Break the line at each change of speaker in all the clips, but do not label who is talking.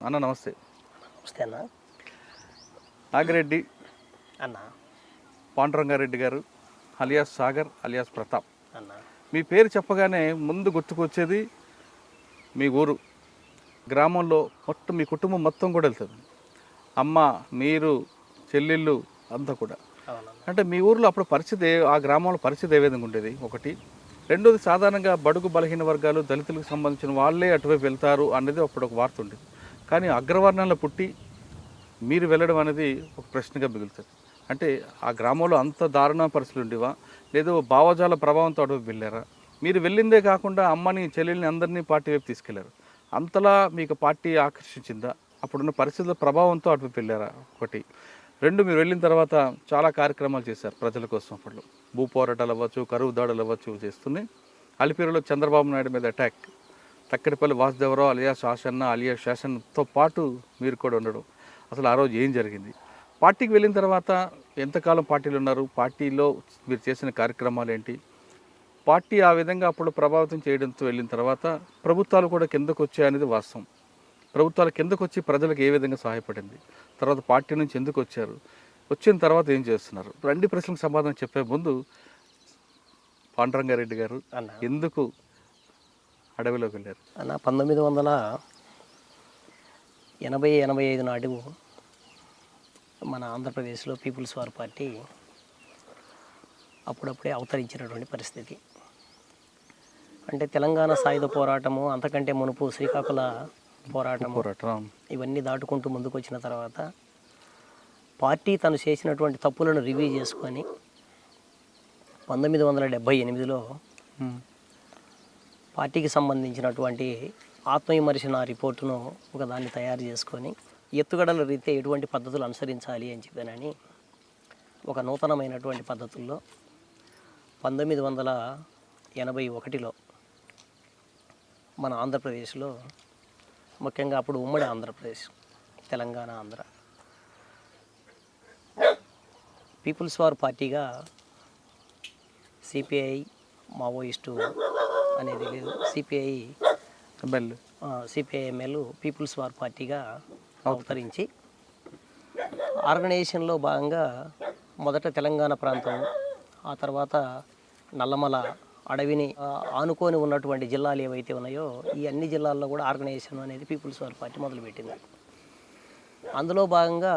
అన్న నమస్తే.
నమస్తే అన్న.
నాగిరెడ్డి
అన్న
పాండురంగారెడ్డి గారు అలియాస్ సాగర్ అలియాస్ ప్రతాప్.
అన్న
మీ పేరు చెప్పగానే ముందు గుర్తుకొచ్చేది మీ ఊరు. గ్రామంలో మొత్తం మీ కుటుంబం మొత్తం కూడా వెళ్తుంది. అమ్మ, మీరు, చెల్లెళ్ళు అంతా కూడా.
అవునన్న.
అంటే మీ ఊరిలో అప్పుడు పరిస్థితి, ఆ గ్రామంలో పరిస్థితి ఏ విధంగా ఉండేది? ఒకటి. రెండోది, సాధారణంగా బడుగు బలహీన వర్గాలు దళితులకు సంబంధించిన వాళ్ళే అటువైపు వెళ్తారు అనేది అప్పుడు ఒక వార్త ఉండేది. కానీ అగ్రవర్ణంలో పుట్టి మీరు వెళ్ళడం అనేది ఒక ప్రశ్నగా మిగులుతుంది. అంటే ఆ గ్రామంలో అంత దారుణ పరిస్థితులు ఉండేవా, లేదో భావజాల ప్రభావంతో అటువైపు వెళ్ళారా? మీరు వెళ్ళిందే కాకుండా అమ్మని, చెల్లెల్ని అందరినీ పార్టీ వైపు తీసుకెళ్లారు. అంతలా మీకు పార్టీ ఆకర్షించిందా? అప్పుడున్న పరిస్థితుల ప్రభావంతో అటువైపు వెళ్ళారా? ఒకటి. రెండు, మీరు వెళ్ళిన తర్వాత చాలా కార్యక్రమాలు చేశారు ప్రజల కోసం. అప్పట్లో భూ పోరాటాలు అవ్వచ్చు, కరువు దాడులు అవ్వచ్చు చేస్తున్నాయి. అలిపిరిలో చంద్రబాబు నాయుడు మీద attack, Takkadapalli Vasudevarao alias Ashanna alias శాసన్తో పాటు మీరు కూడా ఉండడం, అసలు ఆ రోజు ఏం జరిగింది? పార్టీకి వెళ్ళిన తర్వాత ఎంతకాలం పార్టీలో ఉన్నారు? పార్టీలో మీరు చేసిన కార్యక్రమాలు ఏంటి? పార్టీ ఆ విధంగా అప్పుడు ప్రభావితం చేయడంతో వెళ్ళిన తర్వాత ప్రభుత్వాలు కూడా కిందకు వచ్చాయనేది వాస్తవం. ప్రభుత్వాలు కిందకు వచ్చి ప్రజలకు ఏ విధంగా సహాయపడింది? తర్వాత పార్టీ నుంచి ఎందుకు వచ్చారు? వచ్చిన తర్వాత ఏం చేస్తున్నారు? రెండు ప్రశ్నలకు సమాధానం చెప్పే ముందు, పాండురంగారెడ్డి గారు
అన్న
ఎందుకు అడవిలోకి వెళ్ళారు?
అన్న 1985 నాడు మన ఆంధ్రప్రదేశ్లో పీపుల్స్ వార్ పార్టీ అప్పుడప్పుడే అవతరించినటువంటి పరిస్థితి. అంటే తెలంగాణ సాయుధ పోరాటము, అంతకంటే మునుపు శ్రీకాకుళ పోరాటం, ఇవన్నీ దాటుకుంటూ ముందుకు వచ్చిన తర్వాత పార్టీ తను చేసినటువంటి తప్పులను రివ్యూ చేసుకొని 1978లో పార్టీకి సంబంధించినటువంటి ఆత్మవిమర్శన రిపోర్టును ఒకదాన్ని తయారు చేసుకొని ఎత్తుగడల రీత్యా ఎటువంటి పద్ధతులు అనుసరించాలి అని చెప్పానని ఒక నూతనమైనటువంటి పద్ధతుల్లో 1981లో మన ఆంధ్రప్రదేశ్లో, ముఖ్యంగా అప్పుడు ఉమ్మడి ఆంధ్రప్రదేశ్, తెలంగాణ, ఆంధ్ర, పీపుల్స్ వార్ పార్టీగా సిపిఐ, మావోయిస్టు అనేది లేదు, సిపిఐఎంఎల్ పీపుల్స్ వార్ పార్టీగా అవతరించి ఆర్గనైజేషన్లో భాగంగా మొదట తెలంగాణ ప్రాంతం, ఆ తర్వాత నల్లమల అడవిని ఆనుకొని ఉన్నటువంటి జిల్లాలు ఏవైతే ఉన్నాయో ఈ అన్ని జిల్లాల్లో కూడా ఆర్గనైజేషన్ అనేది పీపుల్స్ వార్ పార్టీ మొదలుపెట్టింది. అందులో భాగంగా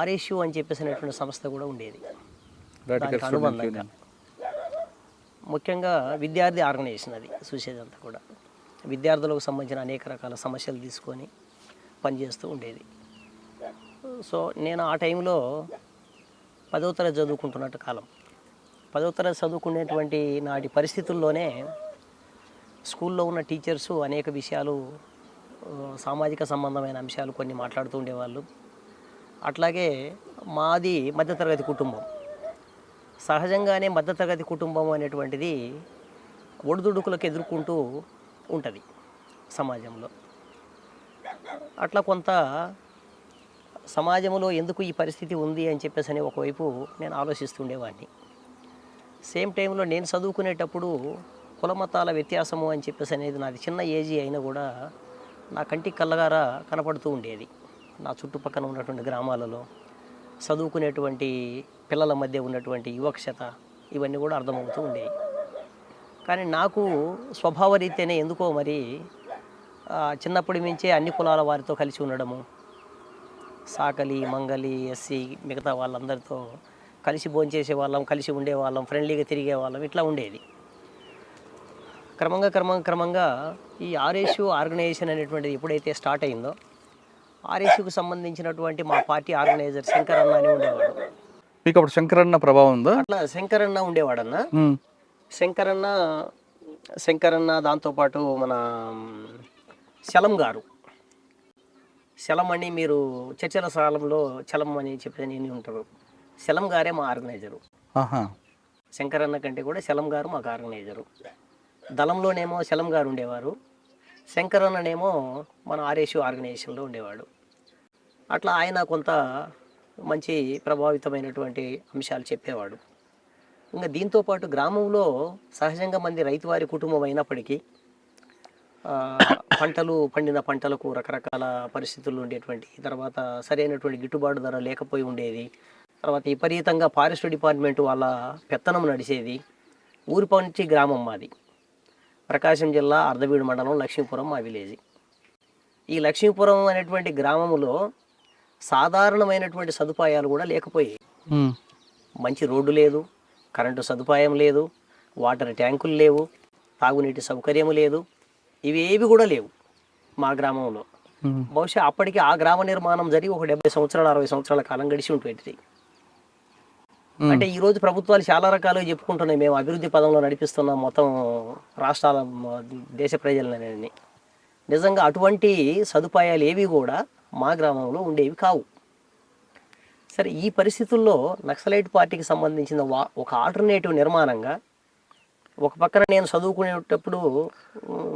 ఆర్ఎస్యు అని చెప్పేసినటువంటి సంస్థ కూడా ఉండేది. దానికి అనుబంధంగా ముఖ్యంగా విద్యార్థి ఆర్గనైజేషన్ అది చూసేదంతా కూడా విద్యార్థులకు సంబంధించిన అనేక రకాల సమస్యలు తీసుకొని పనిచేస్తూ ఉండేది. సో నేను ఆ టైంలో 10వ తరగతి చదువుకుంటున్నట్టు కాలం, 10వ తరగతి చదువుకునేటువంటి నాటి పరిస్థితుల్లోనే స్కూల్లో ఉన్న టీచర్సు అనేక విషయాలు, సామాజిక సంబంధమైన అంశాలు కొన్ని మాట్లాడుతూ ఉండేవాళ్ళు. అట్లాగే మాది మధ్యతరగతి కుటుంబం. సహజంగానే మధ్యతరగతి కుటుంబం అనేటువంటిది ఒడిదుడుకులకు ఎదుర్కొంటూ ఉంటుంది సమాజంలో. అట్లా కొంత సమాజంలో ఎందుకు ఈ పరిస్థితి ఉంది అని చెప్పేసి అని ఒకవైపు నేను ఆలోచిస్తుండేవాడిని. సేమ్ టైంలో నేను చదువుకునేటప్పుడు కులమతాల వ్యత్యాసము అని చెప్పేసి అనేది నాది చిన్న ఏజీ అయినా కూడా నా కంటికి కళ్ళగారా కనపడుతూ ఉండేది. నా చుట్టుపక్కల ఉన్నటువంటి గ్రామాలలో చదువుకునేటువంటి పిల్లల మధ్య ఉన్నటువంటి యువక్షత, ఇవన్నీ కూడా అర్థమవుతూ ఉండేవి. కానీ నాకు స్వభావరీత్యానే ఎందుకో మరి చిన్నప్పటి నుంచే అన్ని కులాల వారితో కలిసి ఉండడము, సాకలి, మంగలి, ఎస్సీ, మిగతా వాళ్ళందరితో కలిసి భోంచేసే వాళ్ళం, కలిసి ఉండేవాళ్ళం, ఫ్రెండ్లీగా తిరిగే వాళ్ళం, ఇట్లా ఉండేది. క్రమంగా ఈ ఆర్ఎస్యు ఆర్గనైజేషన్ అనేటువంటిది ఎప్పుడైతే స్టార్ట్ అయిందో, ఆర్ఎస్యుకు సంబంధించినటువంటి మా పార్టీ ఆర్గనైజర్ శంకరన్న అని ఉండేవాడు.
మీకు అప్పుడు శంకరన్న ప్రభావం ఉందా?
అట్లా శంకరన్న ఉండేవాడన్న. శంకరన్న దాంతోపాటు మన శలం అని, మీరు చర్చల స్థలంలో చలం అని చెప్పేసి నేను ఉంటారు. శలం గారే మా ఆర్గనైజరు. శంకరన్న కంటే కూడా శలం గారు మాకు ఆర్గనైజరు. దళంలోనేమో శలం గారు ఉండేవారు, శంకరన్ననేమో మన ఆర్ఎస్యు ఆర్గనైజేషన్లో ఉండేవాడు. అట్లా ఆయన కొంత మంచి ప్రభావితమైనటువంటి అంశాలు చెప్పేవాడు. ఇంకా దీంతోపాటు గ్రామంలో సహజంగా మంది రైతువారి కుటుంబం అయినప్పటికీ ఆ, పంటలు పండిన పంటలకు రకరకాల పరిస్థితులు ఉండేటువంటి, తర్వాత సరైనటువంటి గిట్టుబాటు ధర లేకపోయి ఉండేది, తర్వాత విపరీతంగా ఫారెస్ట్ డిపార్ట్మెంట్ వాళ్ళ పెత్తనం నడిచేది. ఊరిపంచి గ్రామం మాది, ప్రకాశం జిల్లా అర్ధవీడు మండలం, లక్ష్మీపురం మా విలేజ్. ఈ లక్ష్మీపురం అనేటువంటి గ్రామంలో సాధారణమైనటువంటి సదుపాయాలు కూడా లేకపోయాయి.
ఉమ్,
మంచి రోడ్డు లేదు, కరెంటు సదుపాయం లేదు, వాటర్ ట్యాంకులు లేవు, తాగునీటి సౌకర్యం లేదు, ఇవేవి కూడా లేవు మా గ్రామంలో.
ఉమ్,
బహుశా అప్పటికి ఆ గ్రామ నిర్మాణం జరిగి ఒక 70 సంవత్సరాలు 60 సంవత్సరాల కాలం గడిచి ఉంటుంది.
ఉమ్.
అంటే ఈరోజు ప్రభుత్వాలు చాలా రకాలుగా చెప్పుకుంటున్నాయి, మేము అభివృద్ధి పదంలో నడిపిస్తున్నాం మొత్తం రాష్ట్రాల దేశ ప్రజలని. నిజంగా అటువంటి సదుపాయాలు ఏవి కూడా మా గ్రామంలో ఉండేవి కావు. సరే, ఈ పరిస్థితుల్లో నక్సలైట్ పార్టీకి సంబంధించిన ఒక ఆల్టర్నేటివ్ నిర్మాణంగా, ఒక పక్కన నేను చదువుకునేటప్పుడు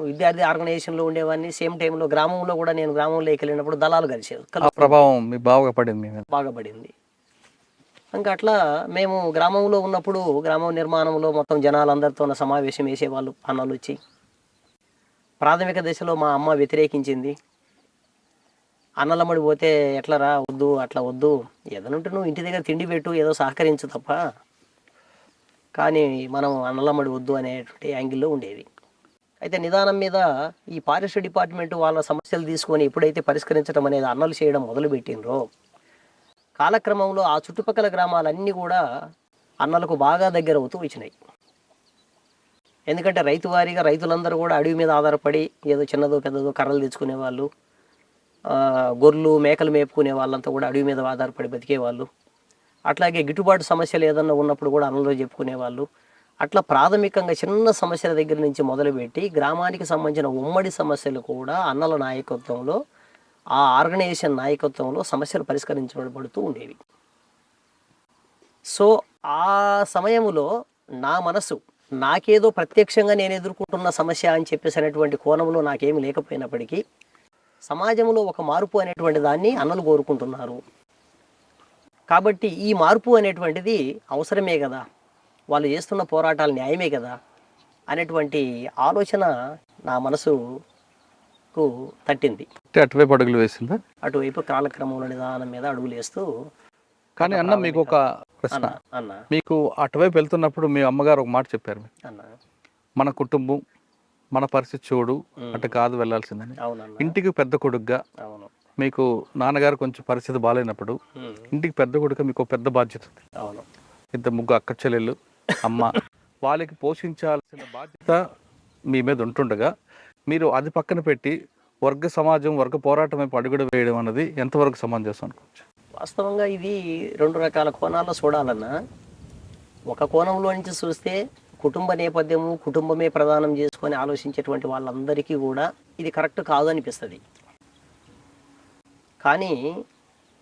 విద్యార్థి ఆర్గనైజేషన్లో ఉండేవాడిని, సేమ్ టైంలో గ్రామంలో కూడా, నేను గ్రామంలోకి వెళ్ళినప్పుడు దళాలు కలిసేది,
ఆ ప్రభావం మీ బాగా పడింది మీ మీద.
బాగా పడింది. ఇంకా అట్లా మేము గ్రామంలో ఉన్నప్పుడు గ్రామం నిర్మాణంలో మొత్తం జనాలందరితో సమావేశం వేసేవాళ్ళు, అన్నలు వచ్చి. ప్రాథమిక దశలో మా అమ్మ వ్యతిరేకించింది. అన్నలమ్మడి పోతే ఎట్లరా, వద్దు, అట్లా వద్దు, ఏదనుంటే నువ్వు ఇంటి దగ్గర తిండి పెట్టు, ఏదో సహకరించు తప్ప, కానీ మనం అన్నలమ్మడి వద్దు అనేటువంటి యాంగిల్లో ఉండేది. అయితే నిదానం మీద ఈ ఫారెస్ట్ డిపార్ట్మెంట్ వాళ్ళ సమస్యలు తీసుకొని ఎప్పుడైతే పరిష్కరించడం అనేది అన్నలు చేయడం మొదలుపెట్టినరో, కాలక్రమంలో ఆ చుట్టుపక్కల గ్రామాలన్నీ కూడా అన్నలకు బాగా దగ్గర అవుతూ వచ్చినాయి. ఎందుకంటే రైతు వారీగా రైతులందరూ కూడా అడవి మీద ఆధారపడి ఏదో చిన్నదో పెద్దదో కర్రలు తెచ్చుకునే వాళ్ళు, గొర్రెలు మేకలు మేపుకునే వాళ్ళంతా కూడా అడవి మీద ఆధారపడి బతికేవాళ్ళు. అట్లాగే గిట్టుబాటు సమస్యలు ఏదన్నా ఉన్నప్పుడు కూడా అన్నలో చెప్పుకునేవాళ్ళు. అట్లా ప్రాథమికంగా చిన్న సమస్యల దగ్గర నుంచి మొదలుపెట్టి గ్రామానికి సంబంధించిన ఉమ్మడి సమస్యలు కూడా అన్నల నాయకత్వంలో, ఆ ఆర్గనైజేషన్ నాయకత్వంలో సమస్యలు పరిష్కరించబడుతూ ఉండేవి. సో ఆ సమయంలో నా మనసు నాకేదో ప్రత్యక్షంగా నేను ఎదుర్కొంటున్న సమస్య అని చెప్పేసి అనేటువంటి కోణంలో నాకేమి లేకపోయినప్పటికీ, సమాజంలో ఒక మార్పు అనేటువంటి దాన్ని అన్నలు కోరుకుంటున్నారు కాబట్టి ఈ మార్పు అనేటువంటిది అవసరమే కదా, వాళ్ళు చేస్తున్న పోరాటాలు న్యాయమే కదా అనేటువంటి ఆలోచన నా మనసుకు తట్టింది.
అటువైపు అడుగులు వేసిందా?
అటువైపు కాలక్రమంలో నిదానం మీద అడుగులు వేస్తూ.
కానీ అన్న, మీకు ఒక ప్రశ్న.
అన్న
మీకు అటువైపు వెళ్తున్నప్పుడు మీ అమ్మగారు ఒక మాట చెప్పారు,
అన్న
మన కుటుంబం, మన పరిస్థితి చూడు, అటు కాదు వెళ్ళాల్సిందని.
అవునన్న,
ఇంటికి పెద్ద కొడుకుగా
అవును,
మీకు నాన్నగారు కొంచెం పరిస్థితి బాగాలేనప్పుడు ఇంటికి పెద్ద కొడుకుగా మీకు ఒక పెద్ద బాధ్యత ఉంది.
అవును,
ఇద్దరు ముగ్గురు అక్క చెల్లెళ్ళు, అమ్మ, వాళ్ళకి పోషించాల్సిన బాధ్యత మీ మీద ఉంటుండగా మీరు అది పక్కన పెట్టి వర్గ సమాజం, వర్గ పోరాటం వైపు అడుగుడు వేయడం అన్నది ఎంతవరకు సమంజసం అనుకోవచ్చు?
వాస్తవంగా ఇది 2 రకాల కోణాల్లో చూడాలన్నా. ఒక కోణంలో నుంచి చూస్తే కుటుంబ నేపథ్యము, కుటుంబమే ప్రధానం చేసుకొని ఆలోచించేటువంటి వాళ్ళందరికీ కూడా ఇది కరెక్ట్ కాదు అనిపిస్తుంది. కానీ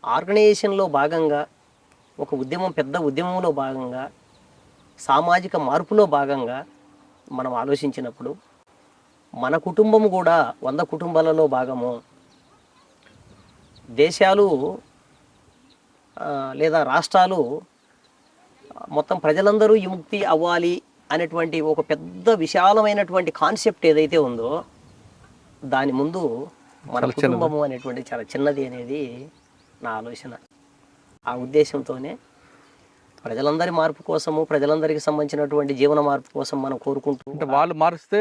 ఆర్గనైజేషన్లో భాగంగా, ఒక ఉద్యమం, పెద్ద ఉద్యమంలో భాగంగా, సామాజిక మార్పులో భాగంగా మనం ఆలోచించినప్పుడు మన కుటుంబం కూడా 100 కుటుంబాలలో భాగము, దేశాలు లేదా రాష్ట్రాలు మొత్తం ప్రజలందరూ విముక్తి అవ్వాలి అనేటువంటి ఒక పెద్ద విశాలమైనటువంటి కాన్సెప్ట్ ఏదైతే ఉందో, దాని ముందు మన కుటుంబము అనేటువంటి చాలా చిన్నది అనేది నా ఆలోచన. ఆ ఉద్దేశంతోనే ప్రజలందరి మార్పు కోసము, ప్రజలందరికీ సంబంధించినటువంటి జీవన మార్పు కోసం మనం కోరుకుంటూ,
అంటే వాళ్ళు మారిస్తే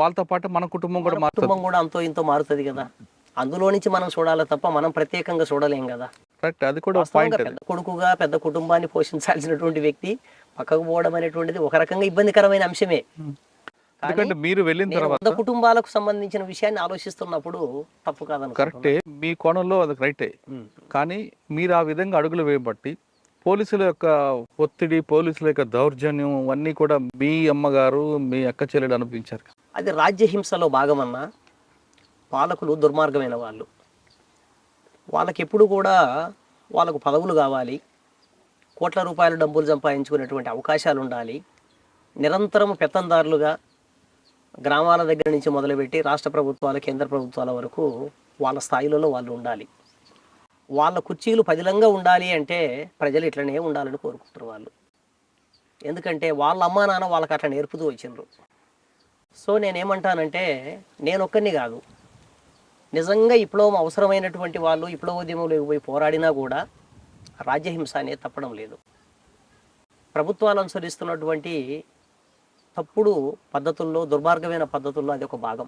వాళ్ళతో పాటు మన కుటుంబం కూడా
కుటుంబం కూడా అంతో ఇంతో మారుతుంది కదా, అందులో నుంచి మనం చూడాలి తప్ప మనం ప్రత్యేకంగా చూడలేం కదా.
కరెక్ట్, అది కూడా పాయింట్.
పెద్ద కొడుకుగా పెద్ద కుటుంబాన్ని పోషించాల్సినటువంటి వ్యక్తి పక్కకు పోవడం అనేటువంటిది ఒక రకంగా ఇబ్బందికరమైన అంశమే.
ఎందుకంటే మీరు వెళ్ళిన తర్వాత
100 కుటుంబాలకు సంబంధించిన విషయాన్ని ఆలోచిస్తున్నప్పుడు తప్పు కాదను.
కరెక్టే, మీ కోణంలో అది రైటే. కానీ మీరు ఆ విధంగా అడుగులు వేయబట్టి పోలీసుల యొక్క ఒత్తిడి, పోలీసుల యొక్క దౌర్జన్యం అన్నీ కూడా మీ అమ్మగారు, మీ అక్క చెల్లెలు అనిపించారు.
అది రాజ్యహింసలో భాగమన్నా. పాలకులు దుర్మార్గమైన వాళ్ళు, వాళ్ళకి ఎప్పుడు కూడా వాళ్ళకు పదవులు కావాలి, కోట్ల రూపాయల డబ్బులు సంపాదించుకునేటువంటి అవకాశాలు ఉండాలి, నిరంతరం పెత్తందారులుగా గ్రామాల దగ్గర నుంచి మొదలుపెట్టి రాష్ట్ర ప్రభుత్వాలు, కేంద్ర ప్రభుత్వాల వరకు వాళ్ళ స్థాయిలలో వాళ్ళు ఉండాలి. వాళ్ళ కుర్చీలు పదిలంగా ఉండాలి అంటే ప్రజలు ఇట్లనే ఉండాలని కోరుకుంటారు వాళ్ళు. ఎందుకంటే వాళ్ళ అమ్మా నాన్న వాళ్ళకి అట్లా నేర్పుతూ వచ్చిండ్రు. సో నేనేమంటానంటే నేనొక్కరిని కాదు, నిజంగా విప్లవం అవసరమైనటువంటి వాళ్ళు విప్లవోద్యమంలోకి పోయి పోరాడినా కూడా రాజ్యహింస అనేది తప్పడం లేదు. ప్రభుత్వాలు అనుసరిస్తున్నటువంటి తప్పుడు పద్ధతుల్లో, దుర్మార్గమైన పద్ధతుల్లో అది ఒక భాగం.